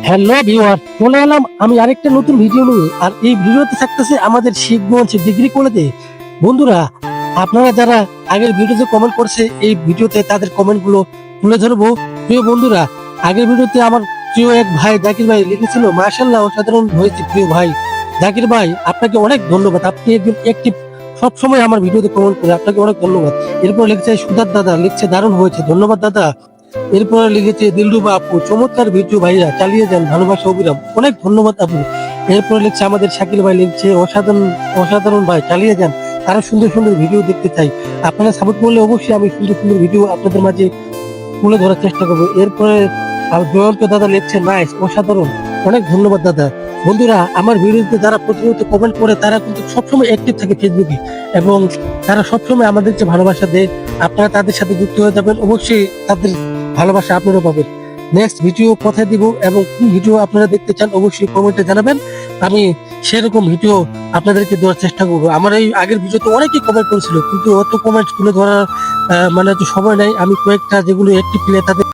Hello viewer, চলে এলাম আমি আরেকটা নতুন ভিডিও নিয়ে। আর এই ভিডিওতে থাকতেছে আমাদের শিবগঞ্জ ডিগ্রি কলেজে। বন্ধুরা, আপনারা যারা আগের ভিডিওতে কমেন্ট করছে এই ভিডিওতে তাদের কমেন্ট গুলো তুলে ধরবো। প্রিয় বন্ধুরা, আগের ভিডিওতে আমার প্রিয় এক ভাই জাকির ভাই লিখেছিল, মাশাআল্লাহ অসাধারণ হয়েছে। প্রিয় ভাই জাকির ভাই, আপনাকে অনেক ধন্যবাদ। আপনি একজন অ্যাক্টিভ, সবসময় আমার ভিডিওতে কমেন্ট করে, আপনাকে অনেক ধন্যবাদ। এরপর লিখছে সুধার দাদা, লিখছে দারুণ হয়েছে, ধন্যবাদ দাদা। এরপরে লিখেছে দিলরুবা আপু, চমৎকার ভিডিও ভাইয়া, চালিয়ে যান, ভালোবাসা অবিরাম, অনেক ধন্যবাদ আপু। এরপরে লিখছে আমাদের শাকিল ভাই, লিখছে অসাধারণ অসাধারণ ভাই, চালিয়ে যান, আরো সুন্দর সুন্দর ভিডিও দেখতে চাই। আপনারা সাপোর্ট করলে অবশ্যই আমি সুন্দর সুন্দর ভিডিও আপনাদের মাঝে তুলে ধরার চেষ্টা করবো। এরপরে জয়ন্ত দাদা লিখছে নাইস, অসাধারণ, অনেক ধন্যবাদ দাদা। বন্ধুরা, আমার ভিডিওতে যারা প্রতিনিয়ত কমেন্ট করে তারা কিন্তু সবসময় অ্যাক্টিভ থাকে ফেসবুকে, এবং তারা সবসময় আমাদেরকে ভালোবাসা দেয়। আপনারা তাদের সাথে যুক্ত হয়ে যাবেন, অবশ্যই তাদের ভালোবাসা আপনারা পাবেন। নেক্সট ভিডিও কোথায় দিব এবং কি ভিডিও আপনারা দেখতে চান অবশ্যই কমেন্টে জানাবেন। আমি সেরকম ভিডিও আপনাদেরকে দেওয়ার চেষ্টা করবো। আমার এই আগের ভিডিওতে অনেকেই কমেন্ট করেছিল, কিন্তু অত কমেন্ট তুলে ধরার মানে তো সময় নাই। আমি কয়েকটা যেগুলো একটি প্লে তাদের